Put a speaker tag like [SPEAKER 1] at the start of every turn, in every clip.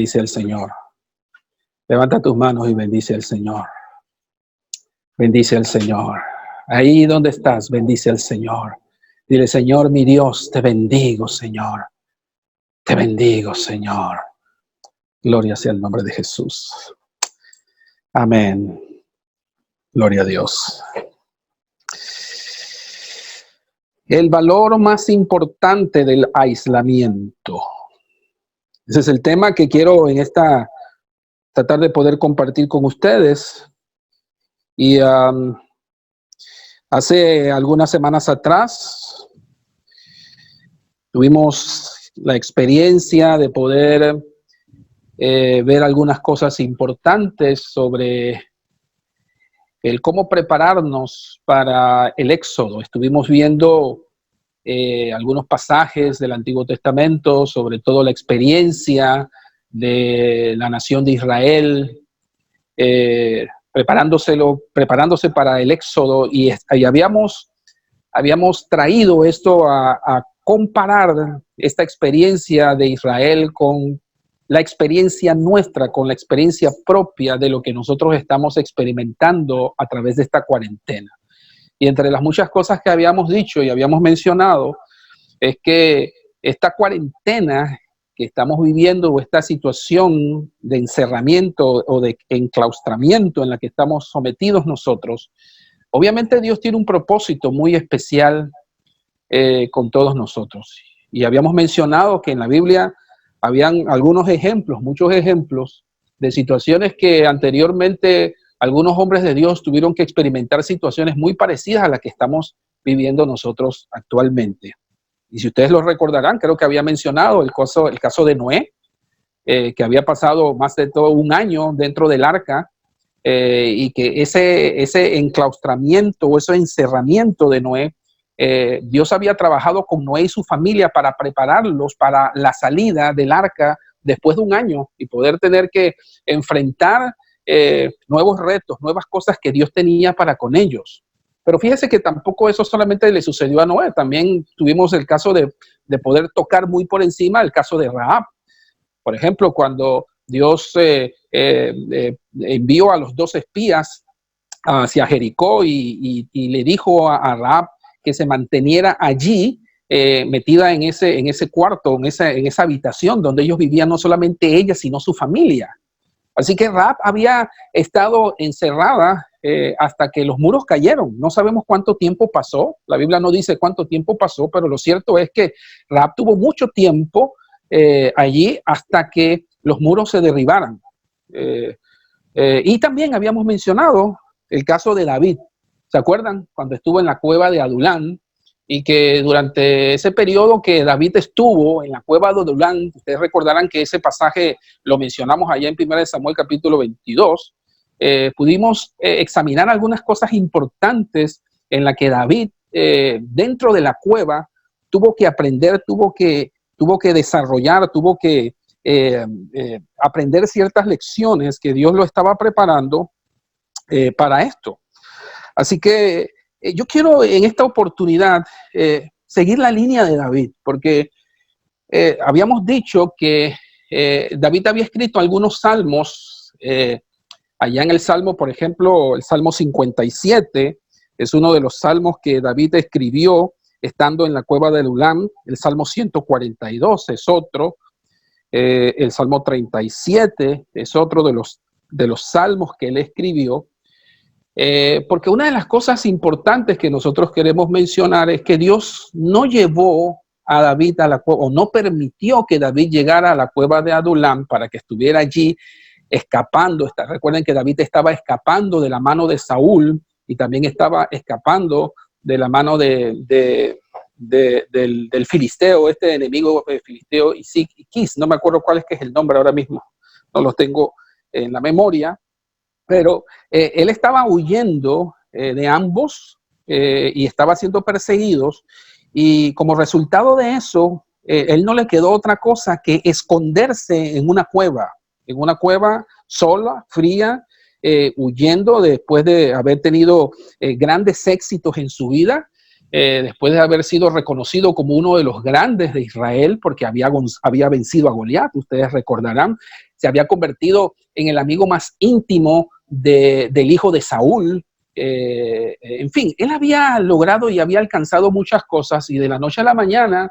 [SPEAKER 1] bendice al Señor. Levanta tus manos y bendice al Señor. Bendice al Señor. Ahí donde estás, bendice al Señor. Dile, Señor, mi Dios, te bendigo, Señor. Te bendigo, Señor. Gloria sea el nombre de Jesús. Amén. Gloria a Dios. El valor más importante del aislamiento. Ese es el tema que quiero tratar de poder compartir con ustedes. Y hace algunas semanas atrás tuvimos la experiencia de poder ver algunas cosas importantes sobre el cómo prepararnos para el éxodo. Estuvimos viendo algunos pasajes del Antiguo Testamento, sobre todo la experiencia de la nación de Israel, preparándose para el éxodo, y habíamos traído esto a comparar esta experiencia de Israel con la experiencia nuestra, con la experiencia propia de lo que nosotros estamos experimentando a través de esta cuarentena. Y entre las muchas cosas que habíamos dicho y habíamos mencionado, es que esta cuarentena que estamos viviendo, o esta situación de encerramiento o de enclaustramiento en la que estamos sometidos nosotros, obviamente Dios tiene un propósito muy especial con todos nosotros. Y habíamos mencionado que en la Biblia habían algunos ejemplos, muchos ejemplos de situaciones que anteriormente algunos hombres de Dios tuvieron que experimentar situaciones muy parecidas a las que estamos viviendo nosotros actualmente. Y si ustedes lo recordarán, creo que había mencionado el caso de Noé, que había pasado más de todo un año dentro del arca, y que ese enclaustramiento o ese encerramiento de Noé, Dios había trabajado con Noé y su familia para prepararlos para la salida del arca después de un año y poder tener que enfrentar nuevos retos, nuevas cosas que Dios tenía para con ellos. Pero fíjese que tampoco eso solamente le sucedió a Noé. También tuvimos el caso de poder tocar muy por encima el caso de Rahab. Por ejemplo, cuando Dios envió a los 2 espías hacia Jericó y le dijo a Rahab que se manteniera allí, metida en ese cuarto, en esa habitación donde ellos vivían, no solamente ella, sino su familia. Así que Rahab había estado encerrada hasta que los muros cayeron. No sabemos cuánto tiempo pasó. La Biblia no dice cuánto tiempo pasó, pero lo cierto es que Rahab tuvo mucho tiempo allí hasta que los muros se derribaran. Y también habíamos mencionado el caso de David. ¿Se acuerdan? Cuando estuvo en la cueva de Adulán, y que durante ese periodo que David estuvo en la cueva de Adulán, ustedes recordarán que ese pasaje lo mencionamos allá en 1 Samuel capítulo 22, pudimos examinar algunas cosas importantes en la que David, dentro de la cueva, tuvo que aprender, tuvo que desarrollar, tuvo que aprender ciertas lecciones que Dios lo estaba preparando para esto. Así que yo quiero en esta oportunidad seguir la línea de David, porque habíamos dicho que David había escrito algunos salmos. Allá en el Salmo, por ejemplo, el Salmo 57 es uno de los salmos que David escribió estando en la cueva de Adulán. El Salmo 142 es otro. El Salmo 37 es otro de los salmos que él escribió. Porque una de las cosas importantes que nosotros queremos mencionar es que Dios no llevó a David a la cueva, o no permitió que David llegara a la cueva de Adulán para que estuviera allí escapando. Recuerden que David estaba escapando de la mano de Saúl y también estaba escapando de la mano del filisteo, este enemigo filisteo, Iquis, no me acuerdo cuál es que es el nombre ahora mismo, no lo tengo en la memoria. Pero él estaba huyendo de ambos y estaba siendo perseguido, y como resultado de eso, él no le quedó otra cosa que esconderse en una cueva sola, fría, huyendo después de haber tenido grandes éxitos en su vida, después de haber sido reconocido como uno de los grandes de Israel, porque había vencido a Goliat, ustedes recordarán. se había convertido en el amigo más íntimo del hijo de Saúl. En fin, él había logrado y había alcanzado muchas cosas y de la noche a la mañana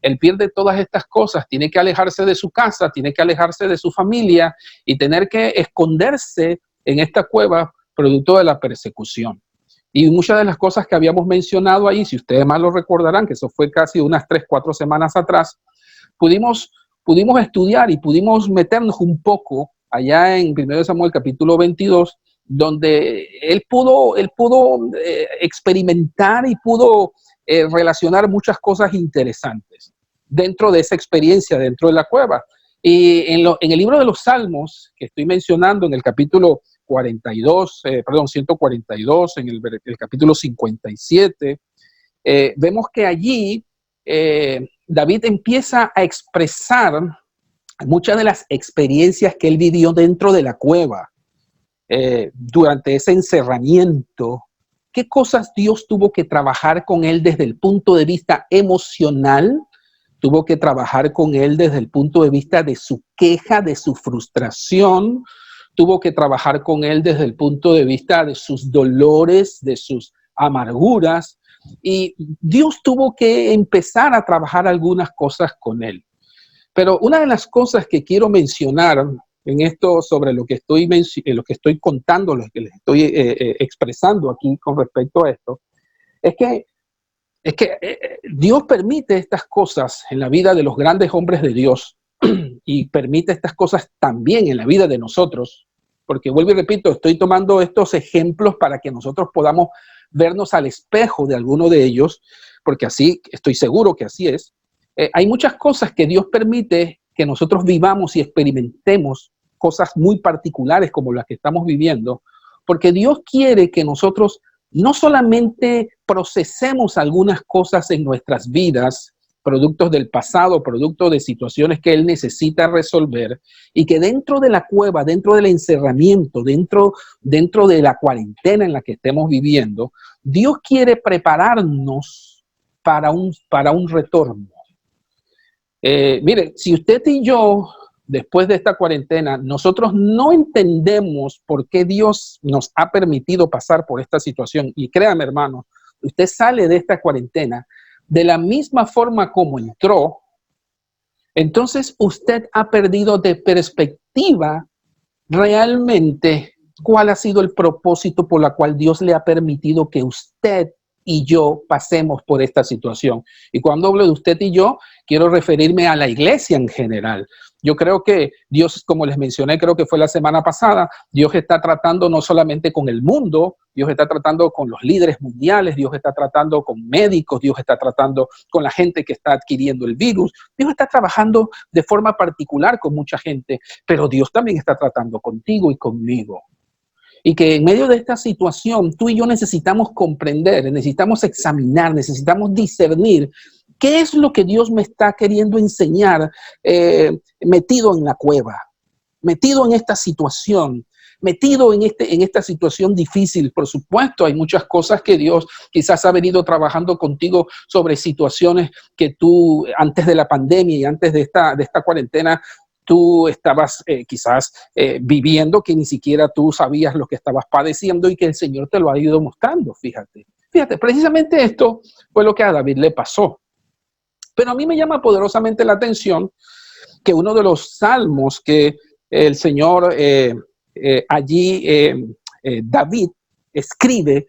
[SPEAKER 1] él pierde todas estas cosas, tiene que alejarse de su casa, tiene que alejarse de su familia y tener que esconderse en esta cueva producto de la persecución. Y muchas de las cosas que habíamos mencionado ahí, si ustedes más lo recordarán, que eso fue casi unas 3, 4 semanas atrás, pudimos estudiar y pudimos meternos un poco allá en 1 Samuel capítulo 22, donde él pudo experimentar y pudo relacionar muchas cosas interesantes dentro de esa experiencia, dentro de la cueva. Y en el libro de los Salmos, que estoy mencionando en el capítulo 142, en el capítulo 57, vemos que allí David empieza a expresar muchas de las experiencias que él vivió dentro de la cueva, durante ese encerramiento. ¿Qué cosas Dios tuvo que trabajar con él desde el punto de vista emocional? Tuvo que trabajar con él desde el punto de vista de su queja, de su frustración. Tuvo que trabajar con él desde el punto de vista de sus dolores, de sus amarguras. Y Dios tuvo que empezar a trabajar algunas cosas con él. Pero una de las cosas que quiero mencionar en esto sobre lo que estoy contando, lo que les estoy expresando aquí con respecto a esto, es que Dios permite estas cosas en la vida de los grandes hombres de Dios y permite estas cosas también en la vida de nosotros, porque vuelvo y repito, estoy tomando estos ejemplos para que nosotros podamos vernos al espejo de alguno de ellos, porque así, estoy seguro que así es. Hay muchas cosas que Dios permite que nosotros vivamos y experimentemos, cosas muy particulares como las que estamos viviendo, porque Dios quiere que nosotros no solamente procesemos algunas cosas en nuestras vidas, productos del pasado, productos de situaciones que Él necesita resolver, y que dentro de la cueva, dentro del encerramiento, dentro de la cuarentena en la que estemos viviendo, Dios quiere prepararnos para un retorno. Mire, si usted y yo, después de esta cuarentena, nosotros no entendemos por qué Dios nos ha permitido pasar por esta situación, y créame, hermano, usted sale de esta cuarentena de la misma forma como entró, entonces usted ha perdido de perspectiva realmente cuál ha sido el propósito por la cual Dios le ha permitido que usted y yo pasemos por esta situación. Y cuando hablo de usted y yo, quiero referirme a la iglesia en general. Yo creo que Dios, como les mencioné, creo que fue la semana pasada, Dios está tratando no solamente con el mundo, Dios está tratando con los líderes mundiales, Dios está tratando con médicos, Dios está tratando con la gente que está adquiriendo el virus, Dios está trabajando de forma particular con mucha gente, pero Dios también está tratando contigo y conmigo. Y que en medio de esta situación, tú y yo necesitamos comprender, necesitamos examinar, necesitamos discernir qué es lo que Dios me está queriendo enseñar metido en la cueva, metido en esta situación, metido en esta situación difícil. Por supuesto, hay muchas cosas que Dios quizás ha venido trabajando contigo sobre situaciones que tú antes de la pandemia y antes de esta cuarentena tú estabas quizás viviendo, que ni siquiera tú sabías lo que estabas padeciendo y que el Señor te lo ha ido mostrando. Fíjate, precisamente esto fue lo que a David le pasó. Pero a mí me llama poderosamente la atención que uno de los salmos que el Señor David escribe,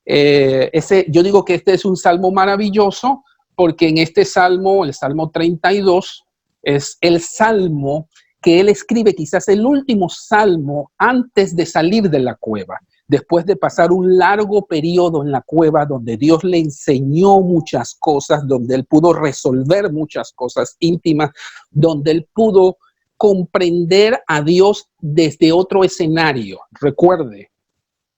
[SPEAKER 1] yo digo que este es un salmo maravilloso porque en este salmo, el Salmo 32, es el salmo que él escribe, quizás el último salmo antes de salir de la cueva, después de pasar un largo periodo en la cueva donde Dios le enseñó muchas cosas, donde él pudo resolver muchas cosas íntimas, donde él pudo comprender a Dios desde otro escenario. Recuerde,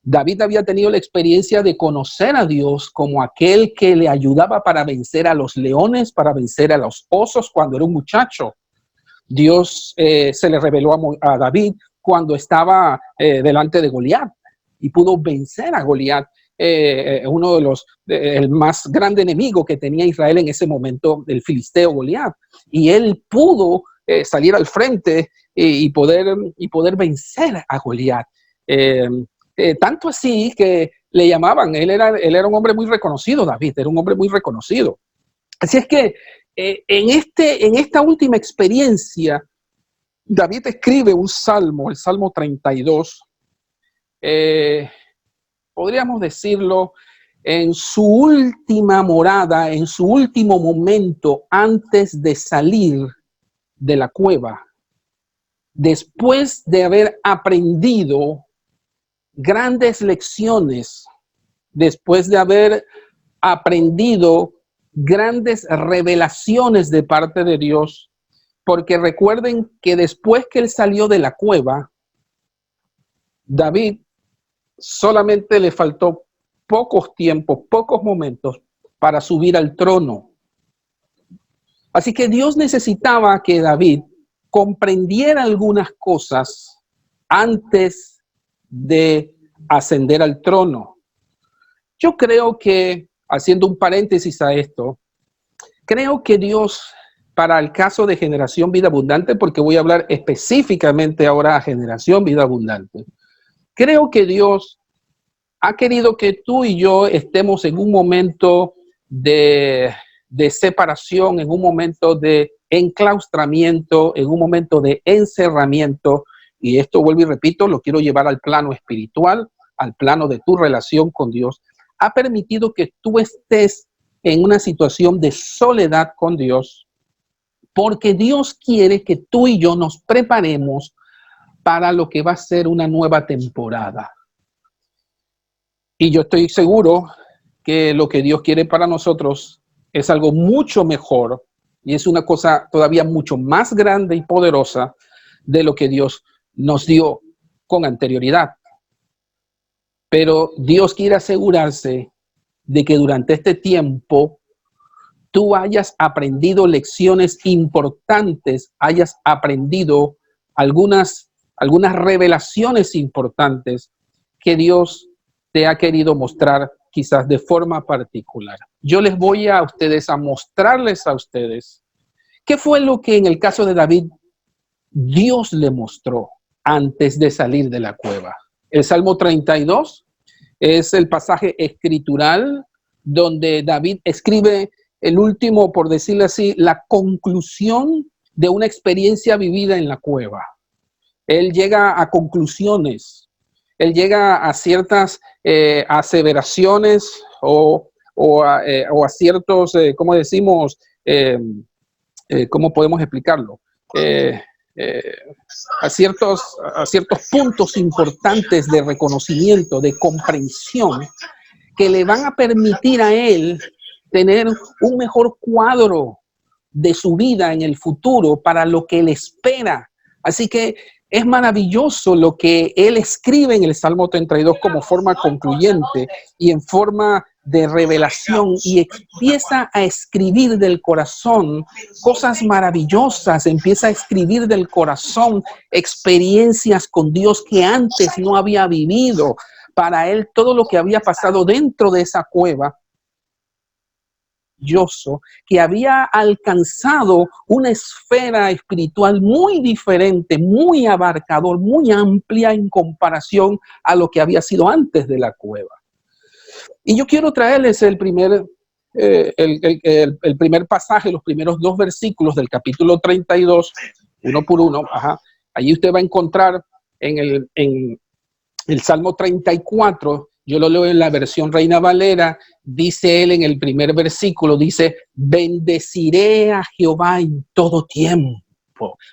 [SPEAKER 1] David había tenido la experiencia de conocer a Dios como aquel que le ayudaba para vencer a los leones, para vencer a los osos cuando era un muchacho. Dios se le reveló a David cuando estaba delante de Goliat y pudo vencer a Goliat, uno de el más grande enemigo que tenía Israel en ese momento, el filisteo Goliat. Y él pudo salir al frente y poder vencer a Goliat. Tanto así que le llamaban, él era un hombre muy reconocido, David, era un hombre muy reconocido. Así es que en esta última experiencia, David escribe un salmo, el Salmo 32, podríamos decirlo, en su última morada, en su último momento antes de salir de la cueva, después de haber aprendido grandes lecciones, después de haber aprendido grandes revelaciones de parte de Dios, porque recuerden que después que él salió de la cueva, David solamente le faltó pocos tiempos, pocos momentos para subir al trono. Así que Dios necesitaba que David comprendiera algunas cosas antes de ascender al trono. Yo creo que, haciendo un paréntesis a esto, creo que Dios, para el caso de Generación Vida Abundante, porque voy a hablar específicamente ahora a Generación Vida Abundante, creo que Dios ha querido que tú y yo estemos en un momento de separación, en un momento de enclaustramiento, en un momento de encerramiento. Y esto, vuelvo y repito, lo quiero llevar al plano espiritual, al plano de tu relación con Dios. Ha permitido que tú estés en una situación de soledad con Dios, porque Dios quiere que tú y yo nos preparemos para lo que va a ser una nueva temporada. Y yo estoy seguro que lo que Dios quiere para nosotros es algo mucho mejor y es una cosa todavía mucho más grande y poderosa de lo que Dios nos dio con anterioridad. Pero Dios quiere asegurarse de que durante este tiempo tú hayas aprendido lecciones importantes, hayas aprendido algunas revelaciones importantes que Dios te ha querido mostrar quizás de forma particular. Yo les voy a mostrarles a ustedes qué fue lo que en el caso de David Dios le mostró antes de salir de la cueva. El Salmo 32 es el pasaje escritural donde David escribe el último, por decirlo así, la conclusión de una experiencia vivida en la cueva. Él llega a conclusiones, él llega a ciertas aseveraciones o a ciertos, ¿cómo decimos? ¿Cómo podemos explicarlo? A ciertos puntos importantes de reconocimiento, de comprensión, que le van a permitir a él tener un mejor cuadro de su vida en el futuro para lo que él espera. Así que es maravilloso lo que él escribe en el Salmo 32 como forma concluyente y en forma de revelación, y empieza a escribir del corazón cosas maravillosas, empieza a escribir del corazón experiencias con Dios que antes no había vivido. Para él, todo lo que había pasado dentro de esa cueva, que había alcanzado una esfera espiritual muy diferente, muy abarcador, muy amplia en comparación a lo que había sido antes de la cueva. Y yo quiero traerles el primer pasaje, los primeros 2 versículos del capítulo 32, uno por uno. Allí usted va a encontrar en el Salmo 34, yo lo leo en la versión Reina Valera, dice él en el primer versículo, dice, bendeciré a Jehová en todo tiempo.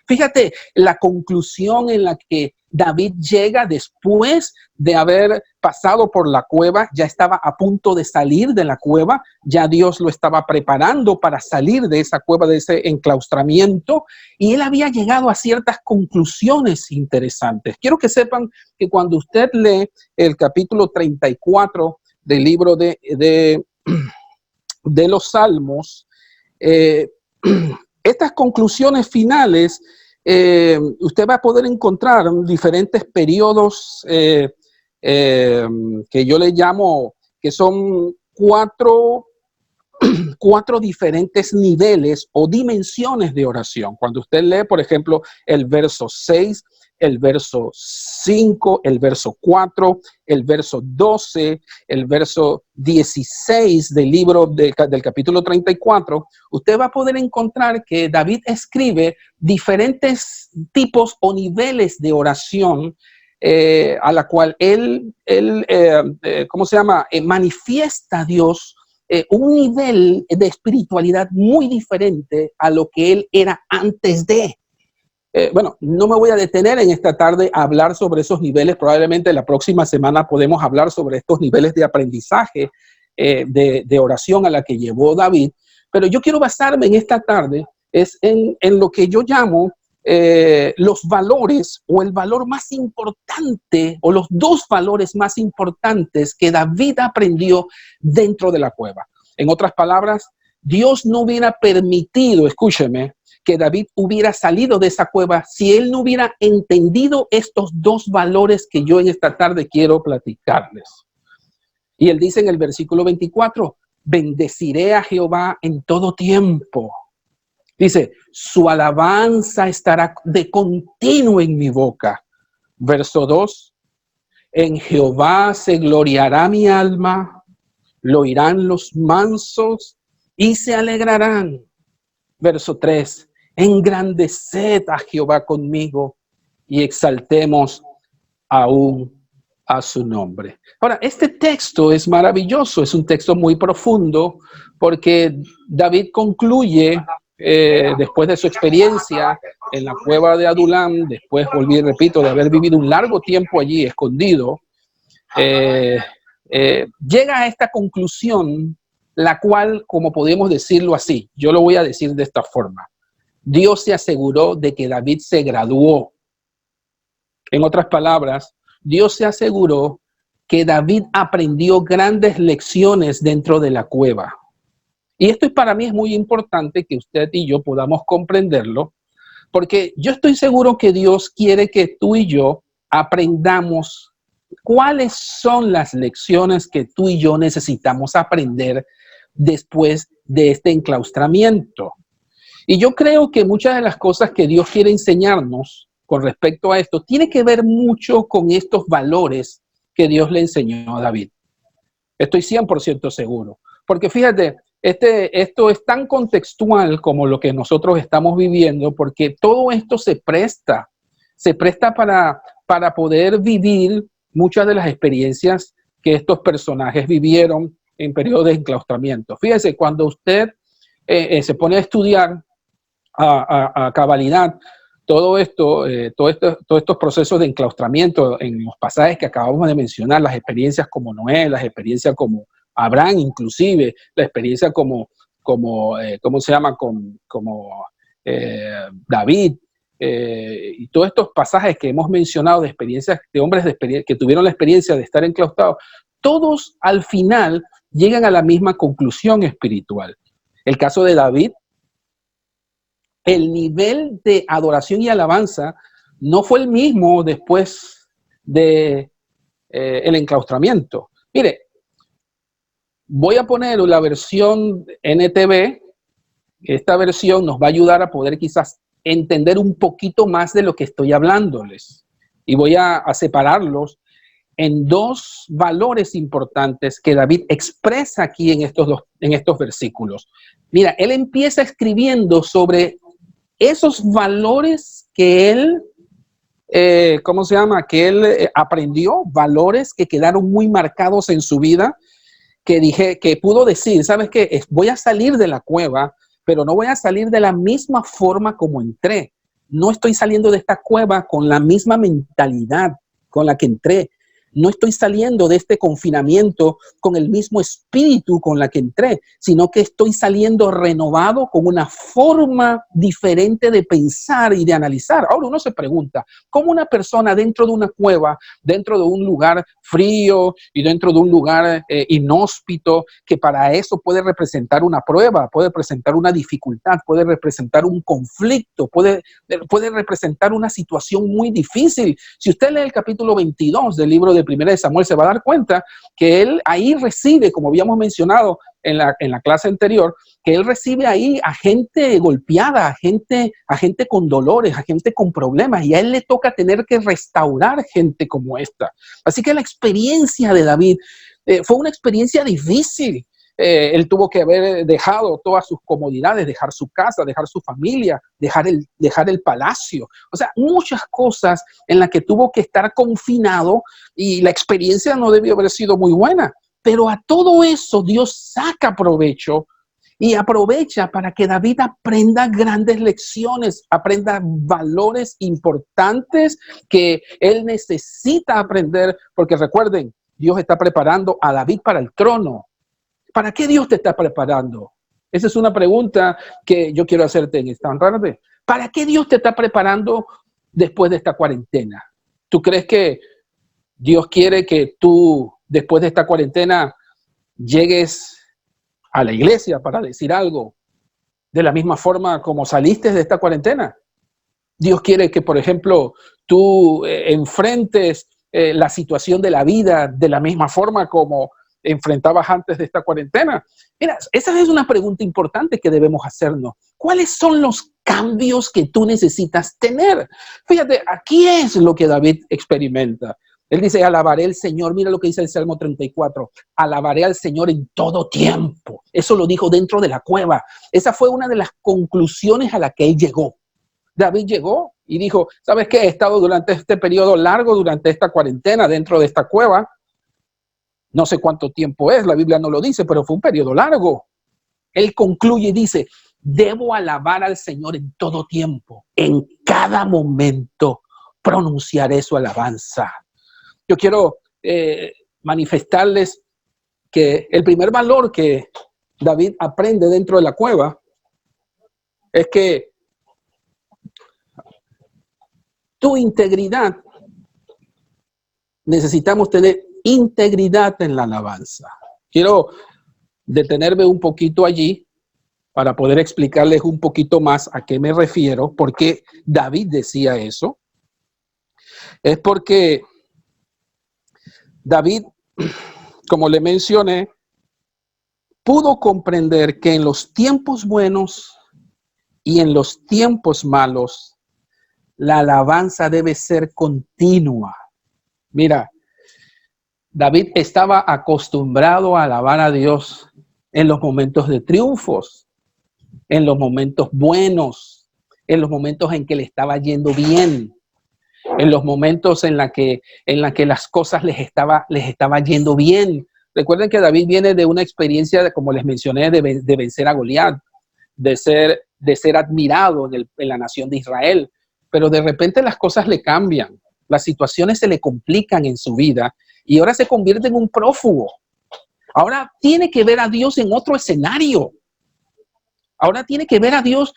[SPEAKER 1] Fíjate la conclusión en la que David llega después de haber pasado por la cueva, ya estaba a punto de salir de la cueva, ya Dios lo estaba preparando para salir de esa cueva, de ese enclaustramiento, y él había llegado a ciertas conclusiones interesantes. Quiero que sepan que cuando usted lee el capítulo 34 del libro de los Salmos, estas conclusiones finales, usted va a poder encontrar diferentes periodos que yo le llamo, que son cuatro cuatro diferentes niveles o dimensiones de oración. Cuando usted lee, por ejemplo, el verso 6, el verso 5, el verso 4, el verso 12, el verso 16 del libro del capítulo 34, usted va a poder encontrar que David escribe diferentes tipos o niveles de oración a la cual él ¿cómo se llama? Manifiesta a Dios un nivel de espiritualidad muy diferente a lo que él era antes de. Bueno, no me voy a detener en esta tarde a hablar sobre esos niveles. Probablemente la próxima semana podemos hablar sobre estos niveles de aprendizaje de oración a la que llevó David. Pero yo quiero basarme en esta tarde en lo que yo llamo los valores o el valor más importante o los dos valores más importantes que David aprendió dentro de la cueva. En otras palabras, Dios no hubiera permitido, escúcheme, que David hubiera salido de esa cueva si él no hubiera entendido estos dos valores que yo en esta tarde quiero platicarles. Y él dice en el versículo 24, bendeciré a Jehová en todo tiempo. Dice, su alabanza estará de continuo en mi boca. Verso 2, en Jehová se gloriará mi alma, lo oirán los mansos y se alegrarán. Verso 3, engrandeced a Jehová conmigo y exaltemos aún a su nombre. Ahora, este texto es maravilloso, es un texto muy profundo porque David concluye después de su experiencia en la cueva de Adulam, después, repito, de haber vivido un largo tiempo allí escondido, llega a esta conclusión, la cual, como podemos decirlo así, yo lo voy a decir de esta forma. Dios se aseguró de que David se graduó. En otras palabras, Dios se aseguró que David aprendió grandes lecciones dentro de la cueva. Y esto para mí es muy importante que usted y yo podamos comprenderlo, porque yo estoy seguro que Dios quiere que tú y yo aprendamos cuáles son las lecciones que tú y yo necesitamos aprender después de este enclaustramiento. Y yo creo que muchas de las cosas que Dios quiere enseñarnos con respecto a esto tiene que ver mucho con estos valores que Dios le enseñó a David. Estoy 100% seguro. Porque fíjate, esto es tan contextual como lo que nosotros estamos viviendo, porque todo esto se presta para poder vivir muchas de las experiencias que estos personajes vivieron en periodo de enclaustramiento. Fíjese, cuando usted se pone a estudiar a cabalidad todos estos procesos de enclaustramiento en los pasajes que acabamos de mencionar, las experiencias como Noé, las experiencias como Abraham, inclusive la experiencia como David, y todos estos pasajes que hemos mencionado de experiencias de hombres que tuvieron la experiencia de estar enclaustrados, todos al final llegan a la misma conclusión espiritual. El caso de David, el nivel de adoración y alabanza no fue el mismo después de el enclaustramiento. Mire, voy a poner la versión NTV. Esta versión nos va a ayudar a poder quizás entender un poquito más de lo que estoy hablándoles. Y voy a separarlos en dos valores importantes que David expresa aquí en estos versículos. Mira, él empieza escribiendo sobre esos valores que él, que él aprendió, valores que quedaron muy marcados en su vida, que pudo decir, ¿sabes qué? Voy a salir de la cueva, pero no voy a salir de la misma forma como entré. No estoy saliendo de esta cueva con la misma mentalidad con la que entré. No estoy saliendo de este confinamiento con el mismo espíritu con la que entré, sino que estoy saliendo renovado con una forma diferente de pensar y de analizar. Ahora uno se pregunta, ¿cómo una persona dentro de una cueva, dentro de un lugar frío y dentro de un lugar inhóspito, que para eso puede representar una prueba, puede representar una dificultad, puede representar un conflicto, puede representar una situación muy difícil? Si usted lee el capítulo 22 del libro de Primera de Samuel, se va a dar cuenta que él ahí recibe, como habíamos mencionado, en la clase anterior, que él recibe ahí a gente golpeada, a gente con dolores, a gente con problemas, y a él le toca tener que restaurar gente como esta. Así que la experiencia de David fue una experiencia difícil. Él tuvo que haber dejado todas sus comodidades, dejar su casa, dejar su familia, dejar el palacio. O sea, muchas cosas en las que tuvo que estar confinado y la experiencia no debió haber sido muy buena. Pero a todo eso Dios saca provecho y aprovecha para que David aprenda grandes lecciones, aprenda valores importantes que él necesita aprender, porque recuerden, Dios está preparando a David para el trono. ¿Para qué Dios te está preparando? Esa es una pregunta que yo quiero hacerte en esta tarde. ¿Para qué Dios te está preparando después de esta cuarentena? ¿Tú crees que Dios quiere que tú, después de esta cuarentena, llegues a la iglesia para decir algo de la misma forma como saliste de esta cuarentena? Dios quiere que, por ejemplo, tú enfrentes la situación de la vida de la misma forma como enfrentabas antes de esta cuarentena. Mira, esa es una pregunta importante que debemos hacernos. ¿Cuáles son los cambios que tú necesitas tener? Fíjate, aquí es lo que David experimenta. Él dice, alabaré al Señor. Mira lo que dice el Salmo 34. Alabaré al Señor en todo tiempo. Eso lo dijo dentro de la cueva. Esa fue una de las conclusiones a la que él llegó. David llegó y dijo, ¿sabes qué? He estado durante este periodo largo, durante esta cuarentena, dentro de esta cueva. No sé cuánto tiempo es, la Biblia no lo dice, pero fue un periodo largo. Él concluye y dice, debo alabar al Señor en todo tiempo. En cada momento pronunciaré su alabanza. Yo quiero manifestarles que el primer valor que David aprende dentro de la cueva es que tu integridad, necesitamos tener integridad en la alabanza. Quiero detenerme un poquito allí para poder explicarles un poquito más a qué me refiero, por qué David decía eso. Es porque David, como le mencioné, pudo comprender que en los tiempos buenos y en los tiempos malos, la alabanza debe ser continua. Mira, David estaba acostumbrado a alabar a Dios en los momentos de triunfos, en los momentos buenos, en los momentos en que le estaba yendo bien, en los momentos en la que las cosas les estaba yendo bien. Recuerden que David viene de una experiencia, como les mencioné, de vencer a Goliat, de ser admirado en la nación de Israel. Pero de repente las cosas le cambian, las situaciones se le complican en su vida y ahora se convierte en un prófugo. Ahora tiene que ver a Dios en otro escenario. Ahora tiene que ver a Dios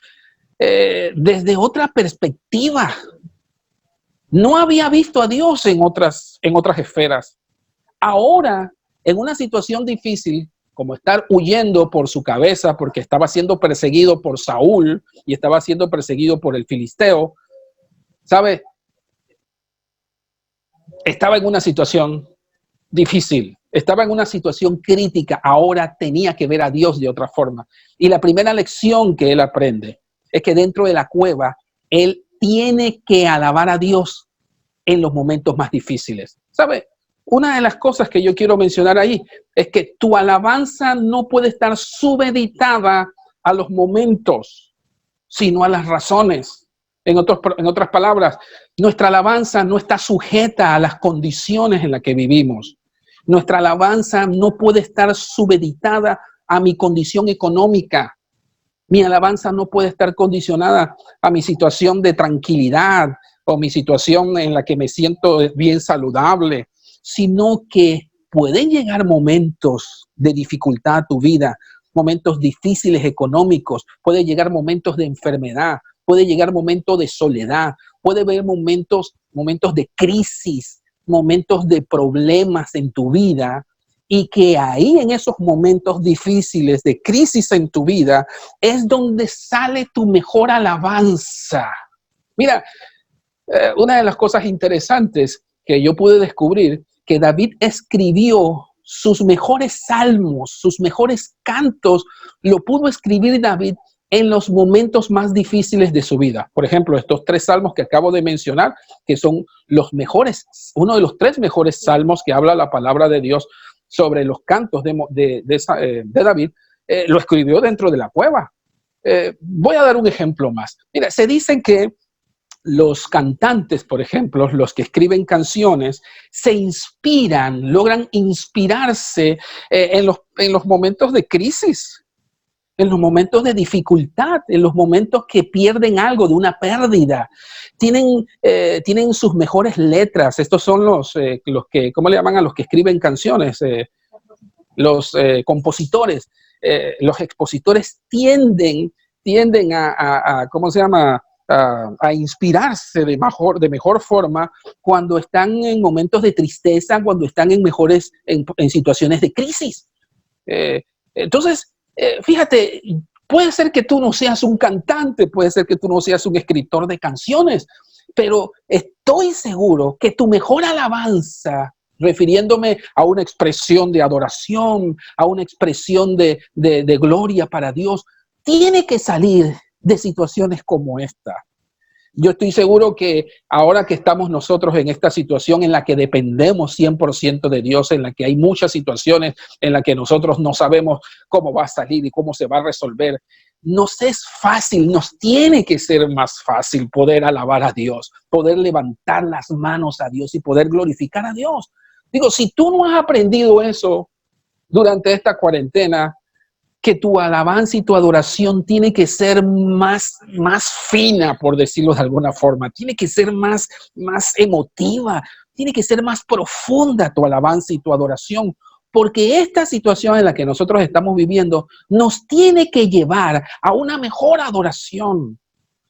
[SPEAKER 1] desde otra perspectiva. No había visto a Dios en otras esferas. Ahora, en una situación difícil, como estar huyendo por su cabeza porque estaba siendo perseguido por Saúl y estaba siendo perseguido por el filisteo, ¿sabe? Estaba en una situación difícil, estaba en una situación crítica, ahora tenía que ver a Dios de otra forma. Y la primera lección que él aprende es que dentro de la cueva, él tiene que alabar a Dios en los momentos más difíciles. ¿Sabe? Una de las cosas que yo quiero mencionar ahí es que tu alabanza no puede estar subeditada a los momentos, sino a las razones. En otras palabras, nuestra alabanza no está sujeta a las condiciones en las que vivimos. Nuestra alabanza no puede estar subeditada a mi condición económica. Mi alabanza no puede estar condicionada a mi situación de tranquilidad o mi situación en la que me siento bien saludable, sino que pueden llegar momentos de dificultad a tu vida, momentos difíciles económicos, puede llegar momentos de enfermedad, puede llegar momentos de soledad, puede haber momentos de crisis, momentos de problemas en tu vida, y que ahí en esos momentos difíciles de crisis en tu vida es donde sale tu mejor alabanza. Mira, una de las cosas interesantes que yo pude descubrir, que David escribió sus mejores salmos, sus mejores cantos, lo pudo escribir David en los momentos más difíciles de su vida. Por ejemplo, estos 3 salmos que acabo de mencionar, que son los mejores, uno de los 3 mejores salmos que habla la palabra de Dios sobre los cantos de David, lo escribió dentro de la cueva. Voy a dar un ejemplo más. Mira, se dice que los cantantes, por ejemplo, los que escriben canciones, se inspiran, logran inspirarse en los momentos de crisis, en los momentos de dificultad, en los momentos que pierden algo, de una pérdida. Tienen sus mejores letras. Estos son los que, ¿cómo le llaman a los que escriben canciones? Los compositores. Los expositores tienden a ¿cómo se llama? A inspirarse de mejor forma cuando están en momentos de tristeza, cuando están en situaciones de crisis. Entonces, fíjate, puede ser que tú no seas un cantante, puede ser que tú no seas un escritor de canciones, pero estoy seguro que tu mejor alabanza, refiriéndome a una expresión de adoración, a una expresión de gloria para Dios, tiene que salir de situaciones como esta. Yo estoy seguro que ahora que estamos nosotros en esta situación en la que dependemos 100% de Dios, en la que hay muchas situaciones en las que nosotros no sabemos cómo va a salir y cómo se va a resolver, nos es fácil, nos tiene que ser más fácil poder alabar a Dios, poder levantar las manos a Dios y poder glorificar a Dios. Digo, si tú no has aprendido eso durante esta cuarentena, que tu alabanza y tu adoración tiene que ser más fina, por decirlo de alguna forma, tiene que ser más emotiva, tiene que ser más profunda tu alabanza y tu adoración, porque esta situación en la que nosotros estamos viviendo nos tiene que llevar a una mejor adoración.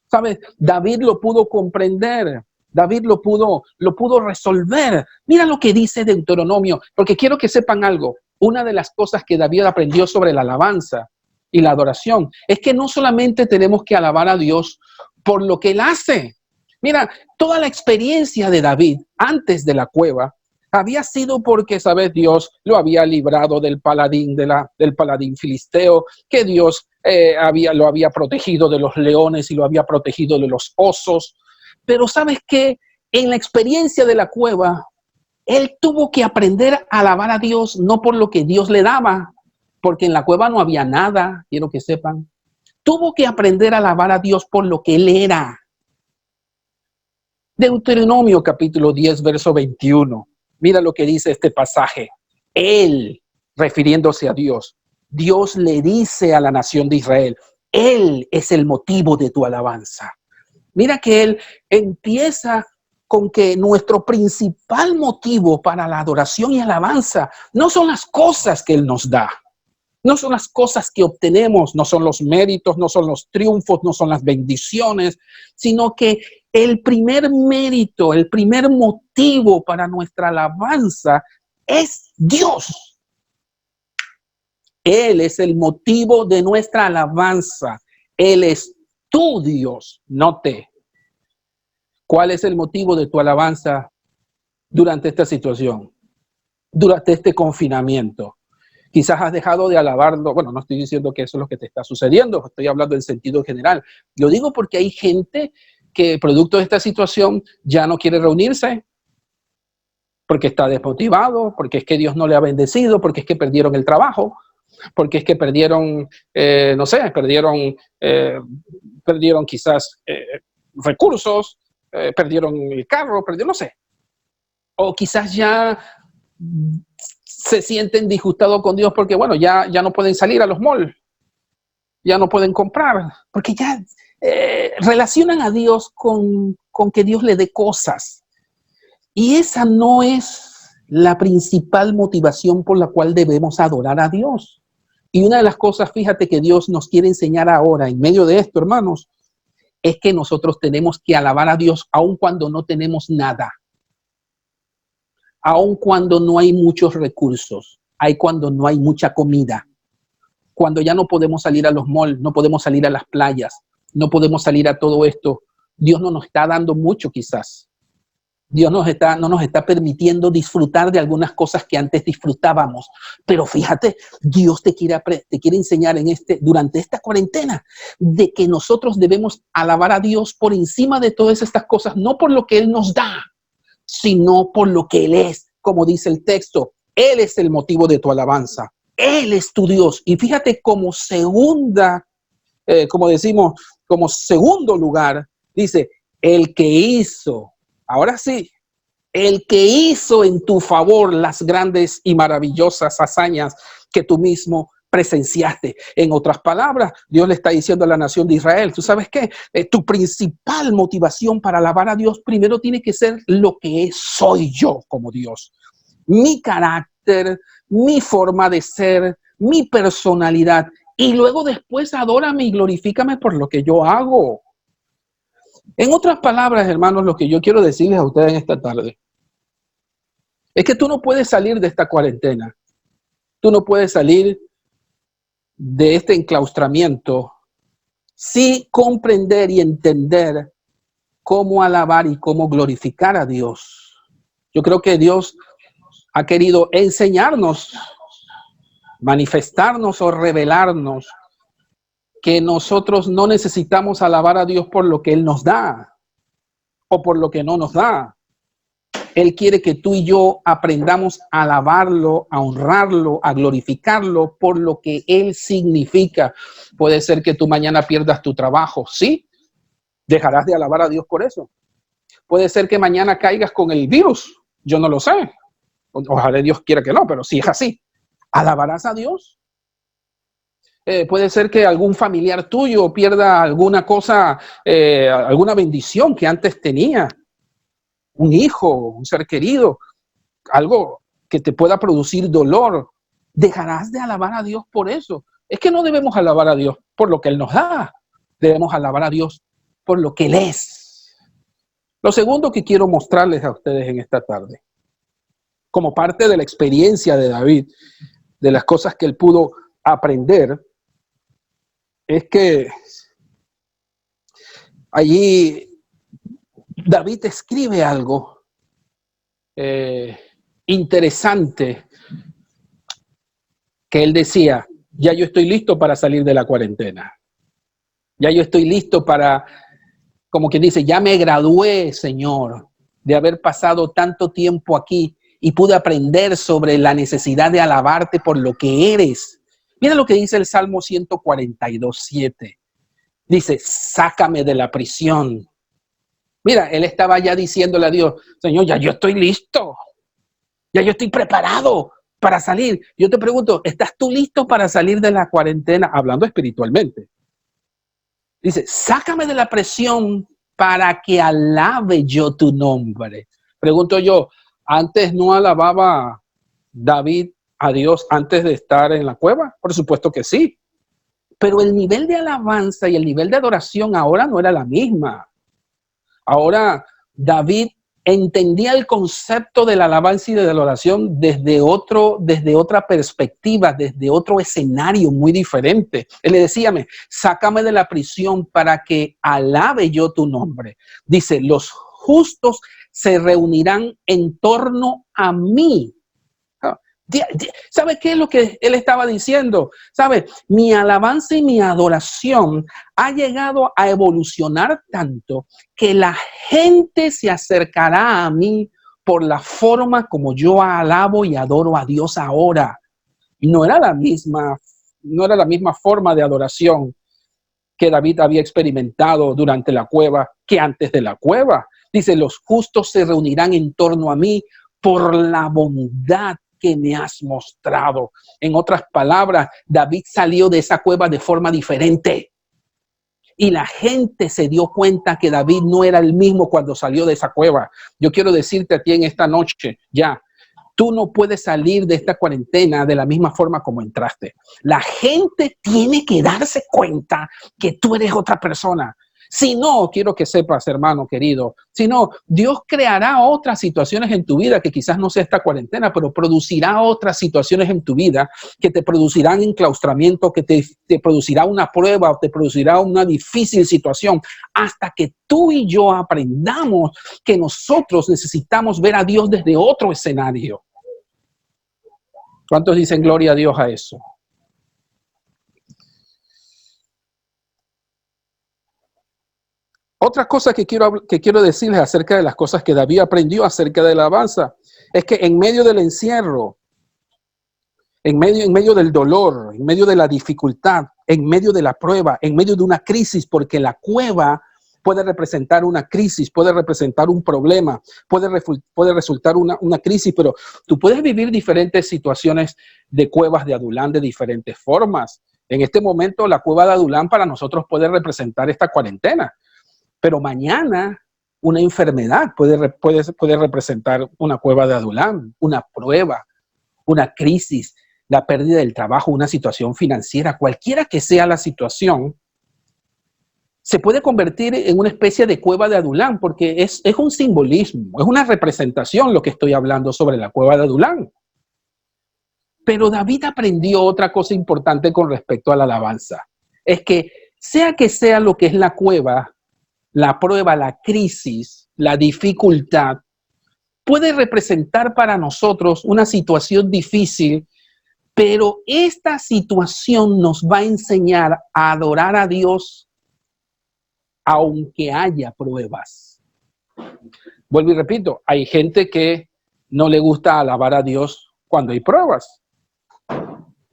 [SPEAKER 1] ¿Sabes? David lo pudo comprender. David lo pudo resolver. Mira lo que dice Deuteronomio, porque quiero que sepan algo. Una de las cosas que David aprendió sobre la alabanza y la adoración es que no solamente tenemos que alabar a Dios por lo que Él hace. Mira, toda la experiencia de David antes de la cueva había sido porque, ¿sabes? Dios lo había librado del paladín filisteo, que Dios lo había protegido de los leones y lo había protegido de los osos. Pero ¿sabes qué? En la experiencia de la cueva, él tuvo que aprender a alabar a Dios, no por lo que Dios le daba, porque en la cueva no había nada, quiero que sepan. Tuvo que aprender a alabar a Dios por lo que Él era. Deuteronomio capítulo 10, verso 21. Mira lo que dice este pasaje. Él, refiriéndose a Dios, Dios le dice a la nación de Israel, Él es el motivo de tu alabanza. Mira que Él empieza con que nuestro principal motivo para la adoración y alabanza no son las cosas que Él nos da, no son las cosas que obtenemos, no son los méritos, no son los triunfos, no son las bendiciones, sino que el primer mérito, el primer motivo para nuestra alabanza es Dios. Él es el motivo de nuestra alabanza. Él es tu Dios, no te. ¿Cuál es el motivo de tu alabanza durante esta situación? Durante este confinamiento. Quizás has dejado de alabarlo. Bueno, no estoy diciendo que eso es lo que te está sucediendo. Estoy hablando en sentido general. Lo digo porque hay gente que producto de esta situación ya no quiere reunirse porque está desmotivado, porque es que Dios no le ha bendecido, porque es que perdieron el trabajo, porque es que perdieron, no sé, perdieron quizás recursos, perdieron el carro, no sé. O quizás ya se sienten disgustados con Dios porque, bueno, ya no pueden salir a los malls, ya no pueden comprar, porque ya relacionan a Dios con que Dios le dé cosas. Y esa no es la principal motivación por la cual debemos adorar a Dios. Y una de las cosas, fíjate, que Dios nos quiere enseñar ahora en medio de esto, hermanos, es que nosotros tenemos que alabar a Dios aun cuando no tenemos nada. Aun cuando no hay muchos recursos, cuando no hay mucha comida, cuando ya no podemos salir a los malls, no podemos salir a las playas, no podemos salir a todo esto, Dios no nos está dando mucho quizás. Dios no nos está permitiendo disfrutar de algunas cosas que antes disfrutábamos. Pero fíjate, Dios te quiere enseñar durante esta cuarentena de que nosotros debemos alabar a Dios por encima de todas estas cosas, no por lo que Él nos da, sino por lo que Él es. Como dice el texto, Él es el motivo de tu alabanza. Él es tu Dios. Y fíjate, como como segundo lugar, dice, el que hizo. Ahora sí, el que hizo en tu favor las grandes y maravillosas hazañas que tú mismo presenciaste. En otras palabras, Dios le está diciendo a la nación de Israel, ¿tú sabes qué? Tu principal motivación para alabar a Dios primero tiene que ser lo que soy yo como Dios. Mi carácter, mi forma de ser, mi personalidad. Y luego después adórame y glorifícame por lo que yo hago. En otras palabras, hermanos, lo que yo quiero decirles a ustedes en esta tarde es que tú no puedes salir de esta cuarentena. Tú no puedes salir de este enclaustramiento sin comprender y entender cómo alabar y cómo glorificar a Dios. Yo creo que Dios ha querido enseñarnos, manifestarnos o revelarnos que nosotros no necesitamos alabar a Dios por lo que Él nos da o por lo que no nos da. Él quiere que tú y yo aprendamos a alabarlo, a honrarlo, a glorificarlo por lo que Él significa. Puede ser que tú mañana pierdas tu trabajo, ¿sí? ¿Dejarás de alabar a Dios por eso? Puede ser que mañana caigas con el virus, yo no lo sé. Ojalá Dios quiera que no, pero si es así, ¿alabarás a Dios? Puede ser que algún familiar tuyo pierda alguna cosa, alguna bendición que antes tenía. Un hijo, un ser querido, algo que te pueda producir dolor. ¿Dejarás de alabar a Dios por eso? Es que no debemos alabar a Dios por lo que Él nos da. Debemos alabar a Dios por lo que Él es. Lo segundo que quiero mostrarles a ustedes en esta tarde, como parte de la experiencia de David, de las cosas que él pudo aprender, es que allí David escribe algo interesante, que él decía, ya yo estoy listo para salir de la cuarentena. Ya yo estoy listo para, como quien dice, ya me gradué, Señor, de haber pasado tanto tiempo aquí y pude aprender sobre la necesidad de alabarte por lo que eres. Mira lo que dice el Salmo 142:7. Dice, sácame de la prisión. Mira, él estaba ya diciéndole a Dios, Señor, ya yo estoy listo. Ya yo estoy preparado para salir. Yo te pregunto, ¿estás tú listo para salir de la cuarentena? Hablando espiritualmente. Dice, sácame de la presión para que alabe yo tu nombre. Pregunto yo, ¿antes no alababa David a Dios antes de estar en la cueva? Por supuesto que sí. Pero el nivel de alabanza y el nivel de adoración ahora no era la misma. Ahora David entendía el concepto de la alabanza y de la adoración desde otra perspectiva, desde otro escenario muy diferente. Él le decía, sácame de la prisión para que alabe yo tu nombre. Dice, los justos se reunirán en torno a mí. ¿Sabe qué es lo que él estaba diciendo? ¿Sabe? Mi alabanza y mi adoración ha llegado a evolucionar tanto que la gente se acercará a mí por la forma como yo alabo y adoro a Dios ahora. No era la misma forma de adoración que David había experimentado durante la cueva que antes de la cueva. Dice, los justos se reunirán en torno a mí por la bondad que me has mostrado. En otras palabras, David salió de esa cueva de forma diferente. Y la gente se dio cuenta que David no era el mismo cuando salió de esa cueva. Yo quiero decirte a ti en esta noche, ya, tú no puedes salir de esta cuarentena de la misma forma como entraste. La gente tiene que darse cuenta que tú eres otra persona. Si no, quiero que sepas, hermano querido, si no, Dios creará otras situaciones en tu vida que quizás no sea esta cuarentena, pero producirá otras situaciones en tu vida que te producirán enclaustramiento, que te producirá una prueba o te producirá una difícil situación, hasta que tú y yo aprendamos que nosotros necesitamos ver a Dios desde otro escenario. ¿Cuántos dicen gloria a Dios a eso? Otra cosa que quiero decirles acerca de las cosas que David aprendió acerca de la alabanza es que en medio del encierro, en medio del dolor, en medio de la dificultad, en medio de la prueba, en medio de una crisis, porque la cueva puede representar una crisis, puede representar un problema, puede resultar una crisis, pero tú puedes vivir diferentes situaciones de cuevas de Adulán de diferentes formas. En este momento, la cueva de Adulán para nosotros puede representar esta cuarentena. Pero mañana una enfermedad puede representar una cueva de Adulán, una prueba, una crisis, la pérdida del trabajo, una situación financiera, cualquiera que sea la situación, se puede convertir en una especie de cueva de Adulán, porque es un simbolismo, es una representación lo que estoy hablando sobre la cueva de Adulán. Pero David aprendió otra cosa importante con respecto a la alabanza, es que sea lo que es la cueva, la prueba, la crisis, la dificultad, puede representar para nosotros una situación difícil, pero esta situación nos va a enseñar a adorar a Dios aunque haya pruebas. Vuelvo y repito, hay gente que no le gusta alabar a Dios cuando hay pruebas.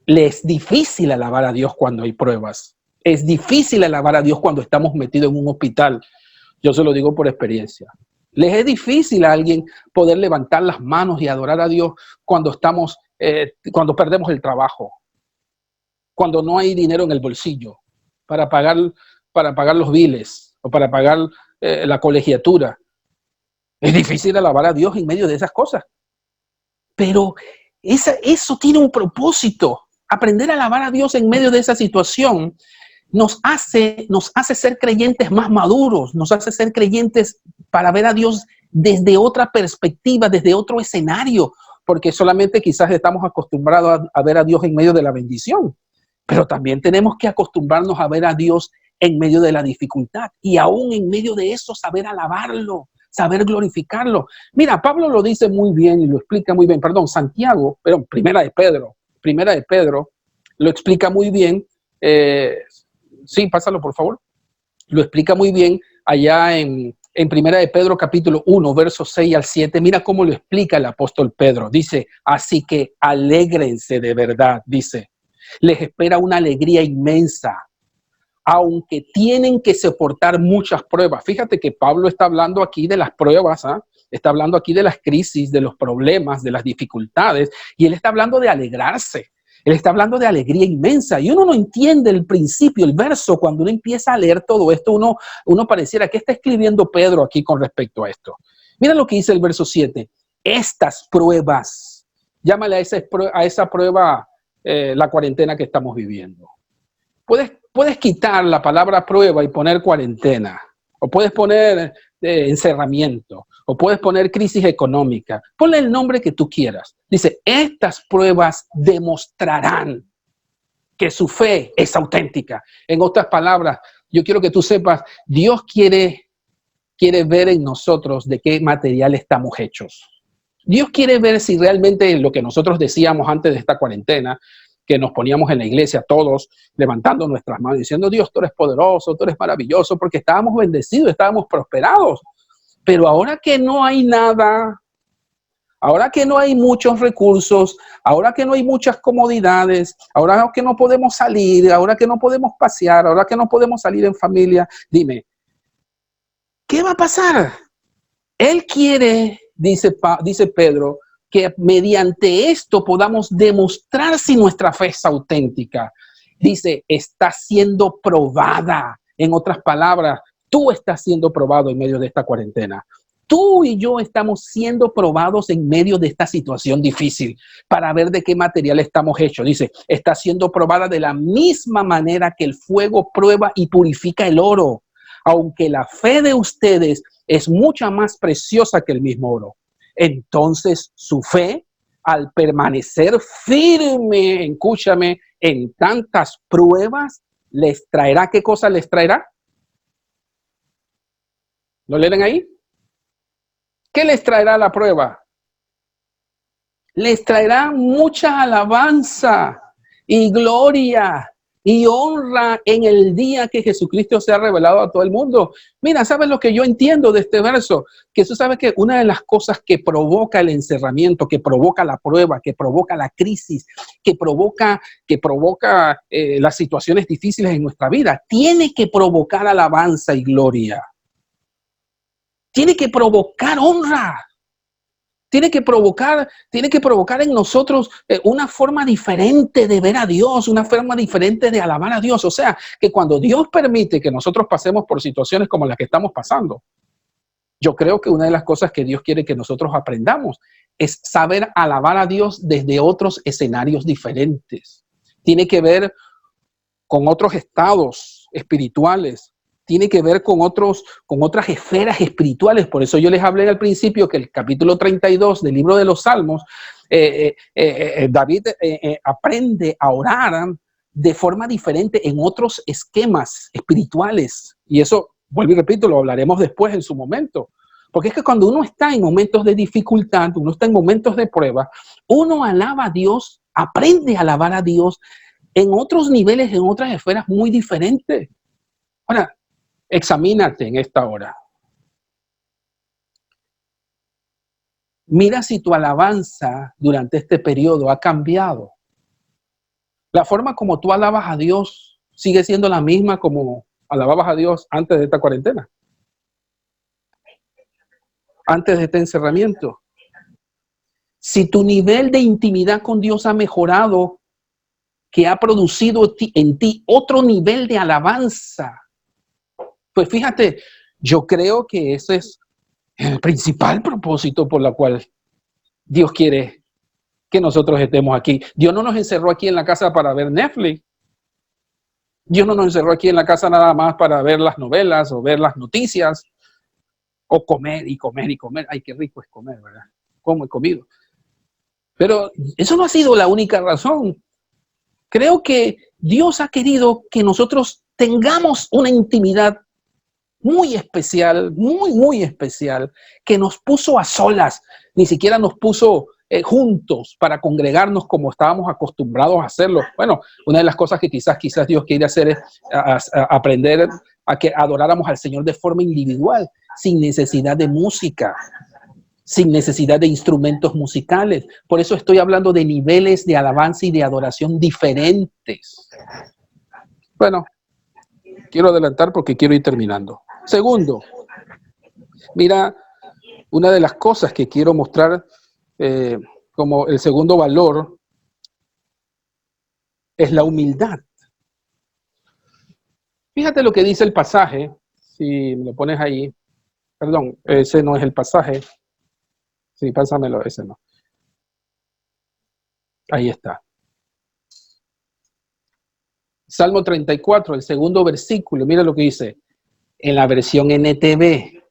[SPEAKER 1] Le es difícil alabar a Dios cuando hay pruebas. Es difícil alabar a Dios cuando estamos metidos en un hospital. Yo se lo digo por experiencia. Les es difícil a alguien poder levantar las manos y adorar a Dios cuando cuando perdemos el trabajo, cuando no hay dinero en el bolsillo para pagar los biles o para pagar la colegiatura. Es difícil alabar a Dios en medio de esas cosas. Pero eso tiene un propósito. Aprender a alabar a Dios en medio de esa situación nos hace ser creyentes más maduros, nos hace ser creyentes para ver a Dios desde otra perspectiva, desde otro escenario, porque solamente quizás estamos acostumbrados a ver a Dios en medio de la bendición, pero también tenemos que acostumbrarnos a ver a Dios en medio de la dificultad y aún en medio de eso saber alabarlo, saber glorificarlo. Mira, Pablo lo dice muy bien y lo explica muy bien, Santiago, pero Primera de Pedro lo explica muy bien. Sí, pásalo por favor. Lo explica muy bien allá en Primera de Pedro capítulo 1, versos 6 al 7. Mira cómo lo explica el apóstol Pedro. Dice, así que alégrense de verdad, dice. Les espera una alegría inmensa, aunque tienen que soportar muchas pruebas. Fíjate que Pablo está hablando aquí de las pruebas, está hablando aquí de las crisis, de los problemas, de las dificultades, y él está hablando de alegrarse. Él está hablando de alegría inmensa y uno no entiende el principio, el verso. Cuando uno empieza a leer todo esto, uno pareciera que está escribiendo Pedro aquí con respecto a esto. Mira lo que dice el verso 7. Estas pruebas, llámale a esa prueba la cuarentena que estamos viviendo. Puedes quitar la palabra prueba y poner cuarentena, o puedes poner encerramiento, o puedes poner crisis económica. Ponle el nombre que tú quieras. Dice, estas pruebas demostrarán que su fe es auténtica. En otras palabras, yo quiero que tú sepas, Dios quiere ver en nosotros de qué material estamos hechos. Dios quiere ver si realmente lo que nosotros decíamos antes de esta cuarentena, que nos poníamos en la iglesia todos, levantando nuestras manos, diciendo, Dios, tú eres poderoso, tú eres maravilloso, porque estábamos bendecidos, estábamos prosperados. Pero ahora que no hay nada, ahora que no hay muchos recursos, ahora que no hay muchas comodidades, ahora que no podemos salir, ahora que no podemos pasear, ahora que no podemos salir en familia, dime, ¿qué va a pasar? Él quiere, dice Pedro, que mediante esto podamos demostrar si nuestra fe es auténtica. Dice, está siendo probada. En otras palabras, tú estás siendo probado en medio de esta cuarentena. Tú y yo estamos siendo probados en medio de esta situación difícil para ver de qué material estamos hechos. Dice, está siendo probada de la misma manera que el fuego prueba y purifica el oro. aunque la fe de ustedes es mucha más preciosa que el mismo oro. Entonces su fe, al permanecer firme, escúchame, en tantas pruebas, les traerá, ¿qué cosa les traerá? ¿Lo leen ahí? ¿Qué les traerá la prueba? Les traerá mucha alabanza y gloria y honra en el día que Jesucristo se ha revelado a todo el mundo. Mira, ¿sabes lo que yo entiendo de este verso? Que tú sabes que una de las cosas que provoca el encerramiento, que provoca la prueba, que provoca la crisis, que provoca las situaciones difíciles en nuestra vida, tiene que provocar alabanza y gloria. Tiene que provocar honra. Tiene que provocar en nosotros una forma diferente de ver a Dios, una forma diferente de alabar a Dios. O sea, que cuando Dios permite que nosotros pasemos por situaciones como las que estamos pasando, yo creo que una de las cosas que Dios quiere que nosotros aprendamos es saber alabar a Dios desde otros escenarios diferentes. Tiene que ver con otros estados espirituales. Tiene que ver con otras esferas espirituales. Por eso yo les hablé al principio que el capítulo 32 del libro de los Salmos, David aprende a orar de forma diferente en otros esquemas espirituales. Y eso, vuelvo y repito, lo hablaremos después en su momento. Porque es que cuando uno está en momentos de dificultad, uno está en momentos de prueba, uno alaba a Dios, aprende a alabar a Dios en otros niveles, en otras esferas muy diferentes. Ahora, examínate en esta hora. Mira si tu alabanza durante este periodo ha cambiado. La forma como tú alabas a Dios sigue siendo la misma como alababas a Dios antes de esta cuarentena, antes de este encerramiento. Si tu nivel de intimidad con Dios ha mejorado, que ha producido en ti otro nivel de alabanza, pues fíjate, yo creo que ese es el principal propósito por la cual Dios quiere que nosotros estemos aquí. Dios no nos encerró aquí en la casa para ver Netflix. Dios no nos encerró aquí en la casa nada más para ver las novelas o ver las noticias o comer y comer y comer. Ay, qué rico es comer, ¿verdad? Como he comido. Pero eso no ha sido la única razón. Creo que Dios ha querido que nosotros tengamos una intimidad muy especial, muy especial, que nos puso a solas, ni siquiera nos puso juntos para congregarnos como estábamos acostumbrados a hacerlo. Bueno, una de las cosas que quizás Dios quiere hacer es aprender a que adoráramos al Señor de forma individual, sin necesidad de música, sin necesidad de instrumentos musicales. Por eso estoy hablando de niveles de alabanza y de adoración diferentes. Bueno, quiero adelantar porque quiero ir terminando. Segundo, mira, una de las cosas que quiero mostrar como el segundo valor es la humildad. Fíjate lo que dice el pasaje, si me lo pones ahí. Perdón, ese no es el pasaje. Sí, pásamelo, ese no. Ahí está. Salmo 34, el segundo versículo, mira lo que dice. En la versión NTV,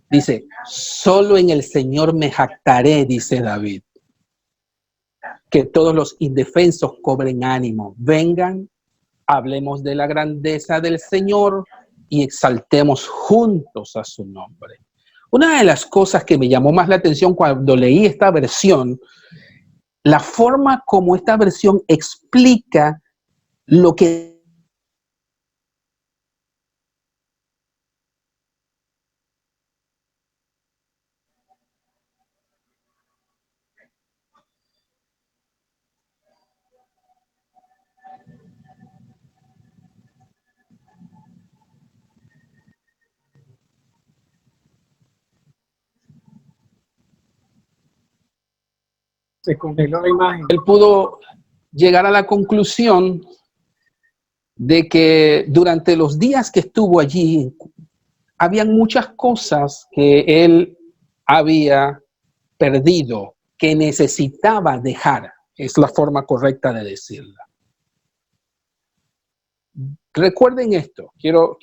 [SPEAKER 1] dice, solo en el Señor me jactaré, dice David. Que todos los indefensos cobren ánimo. Vengan, hablemos de la grandeza del Señor y exaltemos juntos a su nombre. Una de las cosas que me llamó más la atención cuando leí esta versión, la forma como esta versión explica lo que
[SPEAKER 2] se congeló la imagen.
[SPEAKER 1] él pudo llegar a la conclusión de que durante los días que estuvo allí, habían muchas cosas que él había perdido, que necesitaba dejar. Es la forma correcta de decirla. Recuerden esto, quiero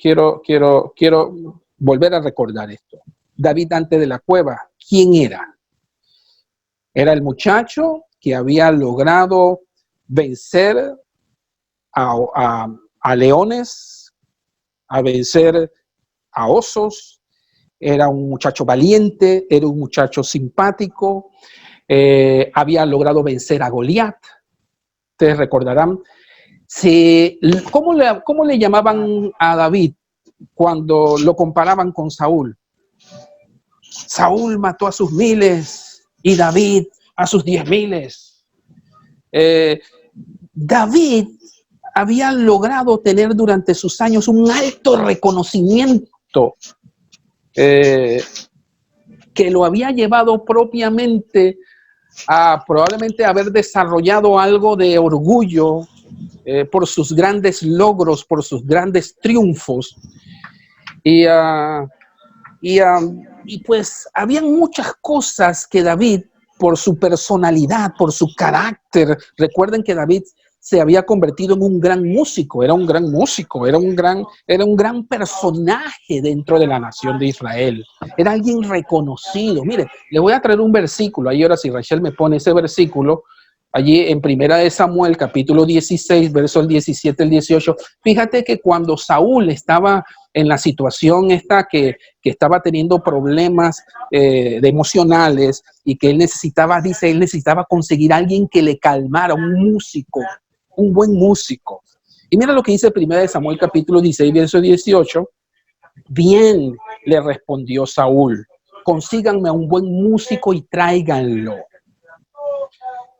[SPEAKER 1] volver a recordar esto. David antes de la cueva, ¿quién era? Era el muchacho que había logrado vencer a leones, a vencer a osos. Era un muchacho valiente, era un muchacho simpático, había logrado vencer a Goliat. Ustedes recordarán. ¿Cómo le llamaban a David cuando lo comparaban con Saúl? Saúl mató a sus miles y David a sus 10,000. David había logrado tener durante sus años un alto reconocimiento que lo había llevado propiamente a probablemente haber desarrollado algo de orgullo por sus grandes logros, por sus grandes triunfos. Y pues habían muchas cosas que David, por su personalidad, por su carácter, recuerden que David se había convertido en un gran músico, era un gran músico, era un gran personaje dentro de la nación de Israel, era alguien reconocido. Mire, le voy a traer un versículo, ahí ahora si Rachel me pone ese versículo, allí en Primera de Samuel, capítulo 16, versos 17 al 18, fíjate que cuando Saúl estaba en la situación esta que estaba teniendo problemas de emocionales y que él necesitaba conseguir a alguien que le calmara, un músico, un buen músico. Y mira lo que dice Primera de Samuel, capítulo 16, verso 18. Bien, le respondió Saúl, consíganme a un buen músico y tráiganlo.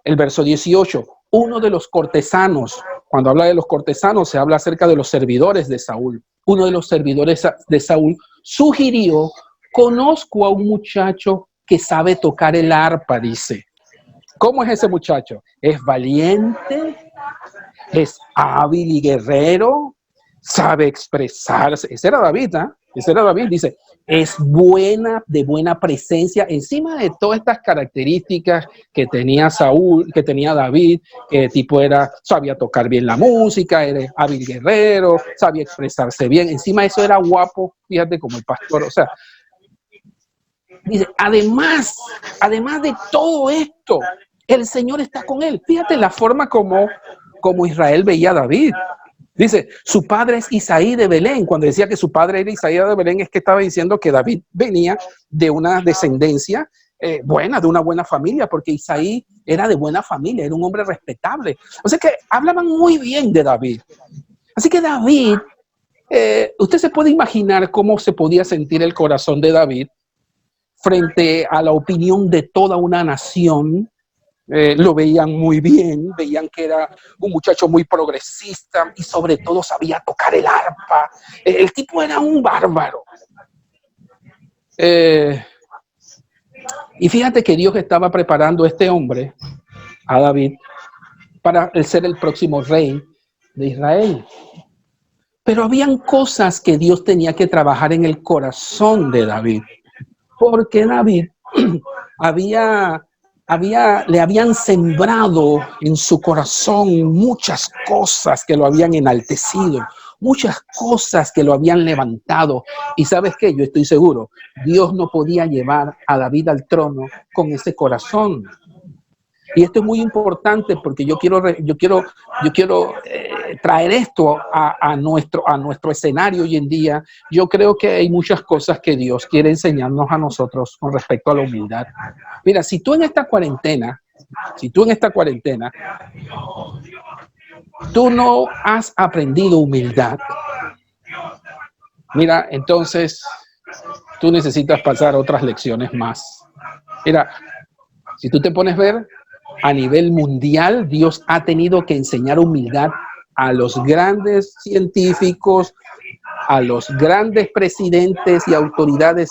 [SPEAKER 1] El verso 18, uno de los cortesanos, cuando habla de los cortesanos se habla acerca de los servidores de Saúl. Uno de los servidores de Saúl sugirió, conozco a un muchacho que sabe tocar el arpa, dice. ¿Cómo es ese muchacho? Es valiente, es hábil y guerrero, sabe expresarse. Ese era David, ¿eh? Ese era David, dice, es de buena presencia, encima de todas estas características que tenía Saúl, que tenía David, que tipo sabía tocar bien la música, era hábil guerrero, sabía expresarse bien, encima de eso era guapo, fíjate, como el pastor, o sea, dice, además de todo esto, el Señor está con él. Fíjate la forma como Israel veía a David. Dice, su padre es Isaí de Belén. Cuando decía que su padre era Isaí de Belén, es que estaba diciendo que David venía de una descendencia buena, de una buena familia, porque Isaí era de buena familia, era un hombre respetable. O sea que hablaban muy bien de David. Así que David, usted se puede imaginar cómo se podía sentir el corazón de David frente a la opinión de toda una nación. Lo veían muy bien, veían que era un muchacho muy progresista y sobre todo sabía tocar el arpa. El tipo era un bárbaro. Y fíjate que Dios estaba preparando a este hombre, a David, para ser el próximo rey de Israel. Pero habían cosas que Dios tenía que trabajar en el corazón de David, porque David le habían sembrado en su corazón muchas cosas que lo habían enaltecido, muchas cosas que lo habían levantado. Y ¿sabes qué? Yo estoy seguro, Dios no podía llevar a David al trono con ese corazón. Y esto es muy importante porque yo quiero traer esto a nuestro escenario hoy en día. Yo creo que hay muchas cosas que Dios quiere enseñarnos a nosotros con respecto a la humildad. Mira, si tú en esta cuarentena, tú no has aprendido humildad, mira, entonces tú necesitas pasar otras lecciones más. Mira, si tú te pones a ver, a nivel mundial, Dios ha tenido que enseñar humildad a los grandes científicos, a los grandes presidentes y autoridades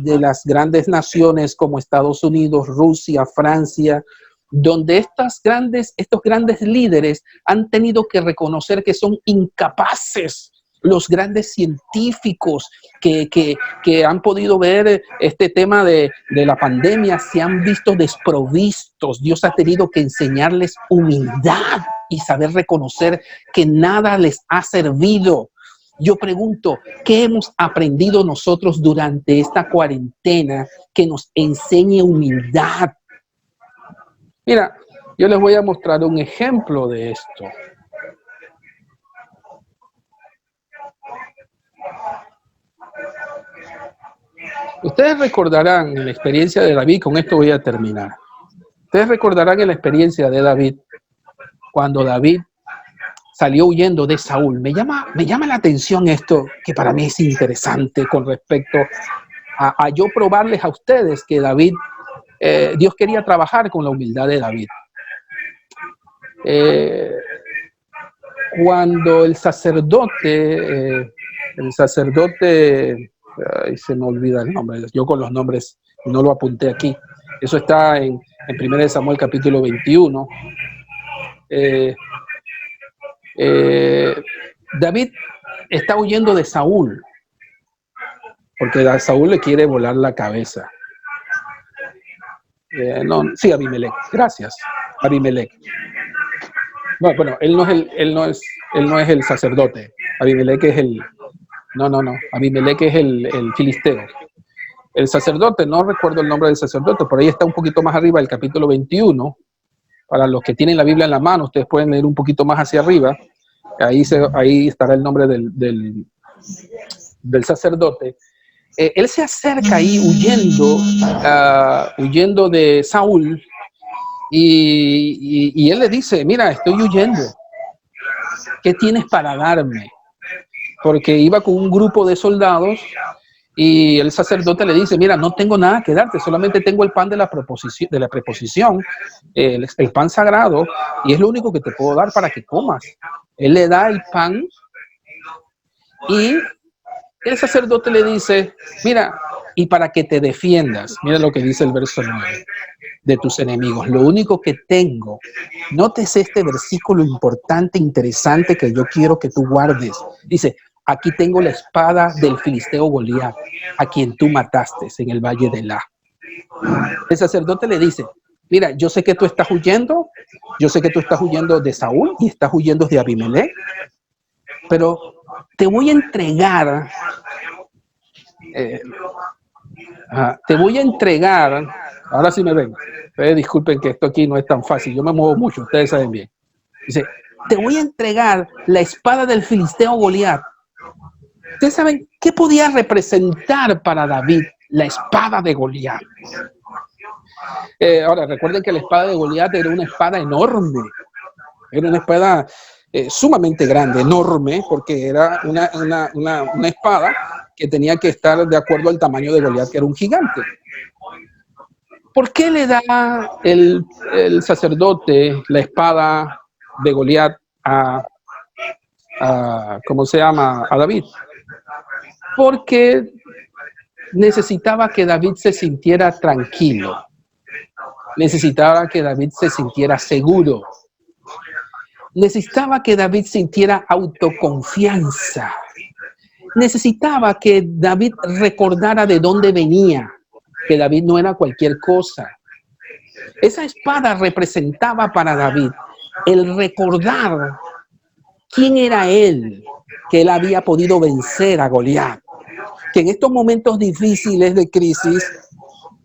[SPEAKER 1] de las grandes naciones como Estados Unidos, Rusia, Francia, donde estos grandes líderes han tenido que reconocer que son incapaces. Los grandes científicos que han podido ver este tema de la pandemia se han visto desprovistos. Dios ha tenido que enseñarles humildad. y saber reconocer que nada les ha servido. Yo pregunto, ¿qué hemos aprendido nosotros durante esta cuarentena que nos enseñe humildad? Mira, yo les voy a mostrar un ejemplo de esto. Ustedes recordarán en la experiencia de David, con esto voy a terminar. Ustedes recordarán en la experiencia de David, cuando David salió huyendo de Saúl. Me llama la atención esto, que para mí es interesante con respecto a yo probarles a ustedes que David, Dios quería trabajar con la humildad de David. Cuando el sacerdote, ay, se me olvida el nombre, yo con los nombres no lo apunté aquí, eso está en 1 Samuel capítulo 21. David está huyendo de Saúl, porque a Saúl le quiere volar la cabeza. Sí, Abimelech, gracias, Abimelech. No, bueno, él no es el sacerdote. Abimelech es Abimelech es el filisteo. El sacerdote, no recuerdo el nombre del sacerdote, por ahí está un poquito más arriba, el capítulo 21. Para los que tienen la Biblia en la mano, ustedes pueden leer un poquito más hacia arriba. Ahí estará el nombre del sacerdote. Él se acerca ahí huyendo de Saúl. Y él le dice, mira, estoy huyendo. ¿Qué tienes para darme? Porque iba con un grupo de soldados y el sacerdote le dice, mira, no tengo nada que darte, solamente tengo el pan de la preposición, el pan sagrado, y es lo único que te puedo dar para que comas. Él le da el pan y el sacerdote le dice, mira, y para que te defiendas, mira lo que dice el verso 9. De tus enemigos. Lo único que tengo, nótese este versículo importante, interesante, que yo quiero que tú guardes. Dice, aquí tengo la espada del filisteo Goliat, a quien tú mataste en el valle de Elá. El sacerdote le dice, mira, yo sé que tú estás huyendo de Saúl y estás huyendo de Abimelech, pero te voy a entregar, ahora sí me ven. Disculpen que esto aquí no es tan fácil, yo me muevo mucho, ustedes saben bien. Dice, te voy a entregar la espada del filisteo Goliat. Ustedes saben qué podía representar para David la espada de Goliat. Ahora, recuerden que la espada de Goliat era una espada enorme, era una espada sumamente grande, enorme, porque era una espada que tenía que estar de acuerdo al tamaño de Goliat, que era un gigante. ¿Por qué le da el sacerdote la espada de Goliat a David? Porque necesitaba que David se sintiera tranquilo. Necesitaba que David se sintiera seguro. Necesitaba que David sintiera autoconfianza. Necesitaba que David recordara de dónde venía, que David no era cualquier cosa. Esa espada representaba para David el recordar quién era él, que él había podido vencer a Goliat. Que en estos momentos difíciles de crisis,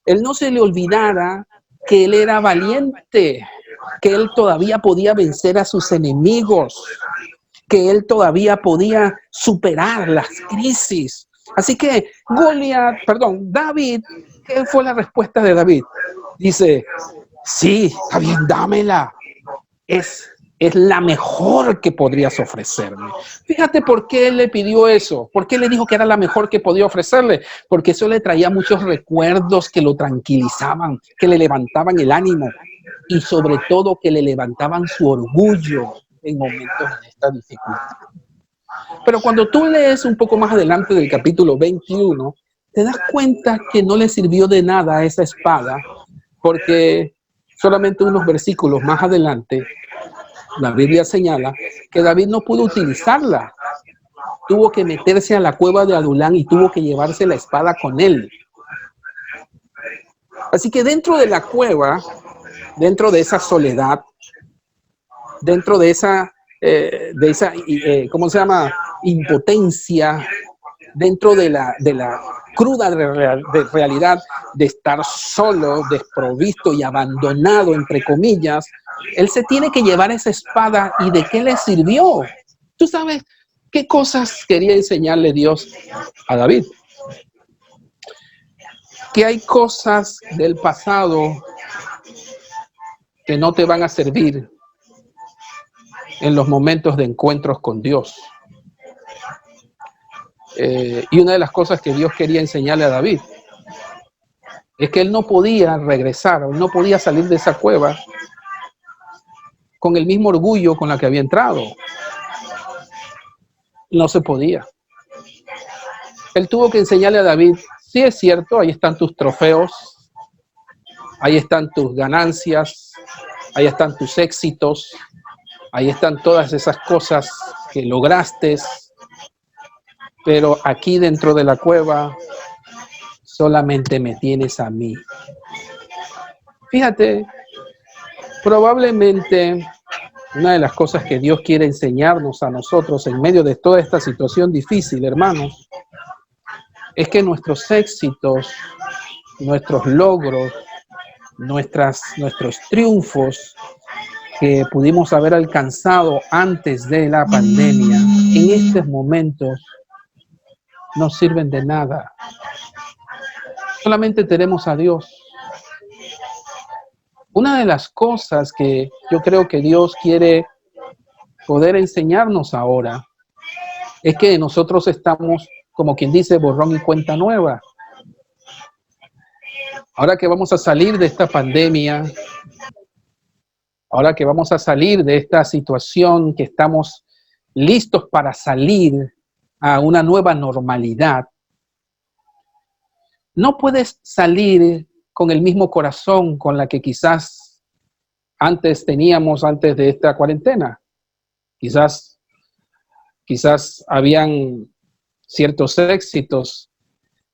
[SPEAKER 1] él no se le olvidara que él era valiente, que él todavía podía vencer a sus enemigos, que él todavía podía superar las crisis. Así que David, ¿qué fue la respuesta de David? Dice, sí, está bien, dámela. Es la mejor que podrías ofrecerme. Fíjate por qué él le pidió eso. ¿Por qué le dijo que era la mejor que podía ofrecerle? Porque eso le traía muchos recuerdos que lo tranquilizaban, que le levantaban el ánimo y sobre todo que le levantaban su orgullo en momentos de esta dificultad. Pero cuando tú lees un poco más adelante del capítulo 21, te das cuenta que no le sirvió de nada a esa espada, porque solamente unos versículos más adelante, la Biblia señala que David no pudo utilizarla. Tuvo que meterse a la cueva de Adulán y tuvo que llevarse la espada con él. Así que dentro de la cueva, dentro de esa soledad, dentro de esa, ¿cómo se llama? Impotencia, dentro de la cruda de realidad de estar solo, desprovisto y abandonado, entre comillas. Él se tiene que llevar esa espada. ¿Y de qué le sirvió? ¿Tú sabes qué cosas quería enseñarle Dios a David? Que hay cosas del pasado que no te van a servir en los momentos de encuentros con Dios. Y una de las cosas que Dios quería enseñarle a David es que él no podía regresar, él no podía salir de esa cueva con el mismo orgullo con la que había entrado. No se podía. Él tuvo que enseñarle a David, sí es cierto, ahí están tus trofeos, ahí están tus ganancias, ahí están tus éxitos, ahí están todas esas cosas que lograste, pero aquí dentro de la cueva solamente me tienes a mí. Fíjate, probablemente una de las cosas que Dios quiere enseñarnos a nosotros en medio de toda esta situación difícil, hermanos, es que nuestros éxitos, nuestros logros, nuestros triunfos que pudimos haber alcanzado antes de la pandemia, en estos momentos no sirven de nada. Solamente tenemos a Dios. Una de las cosas que yo creo que Dios quiere poder enseñarnos ahora es que nosotros estamos, como quien dice, borrón y cuenta nueva. Ahora que vamos a salir de esta pandemia, ahora que vamos a salir de esta situación, que estamos listos para salir a una nueva normalidad, no puedes salir con el mismo corazón con la que quizás antes teníamos antes de esta cuarentena. Quizás habían ciertos éxitos,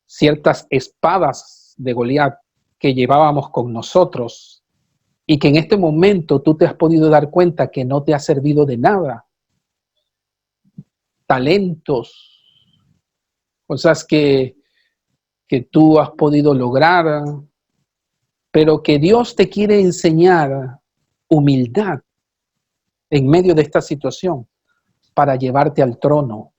[SPEAKER 1] ciertas espadas de Goliat que llevábamos con nosotros y que en este momento tú te has podido dar cuenta que no te ha servido de nada. Talentos, cosas que tú has podido lograr, pero que Dios te quiere enseñar humildad en medio de esta situación para llevarte al trono.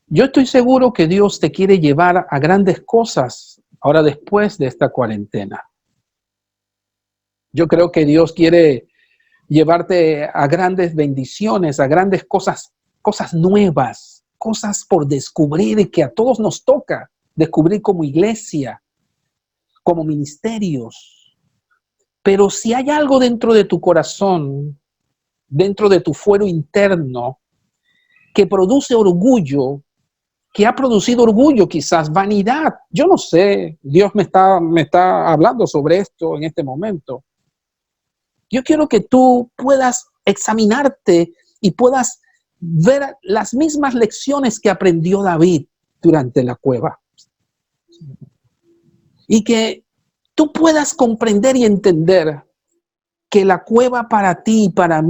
[SPEAKER 1] Yo estoy seguro que Dios te quiere llevar a grandes cosas ahora después de esta cuarentena. Yo creo que Dios quiere llevarte a grandes bendiciones, a grandes cosas nuevas, cosas por descubrir que a todos nos toca descubrir como iglesia, como ministerios. Pero si hay algo dentro de tu corazón, dentro de tu fuero interno, que produce orgullo, que ha producido orgullo, quizás vanidad, yo no sé, Dios me está hablando sobre esto en este momento. Yo quiero que tú puedas examinarte y puedas ver las mismas lecciones que aprendió David durante la cueva. Y que tú puedas comprender y entender que la cueva para ti y para mí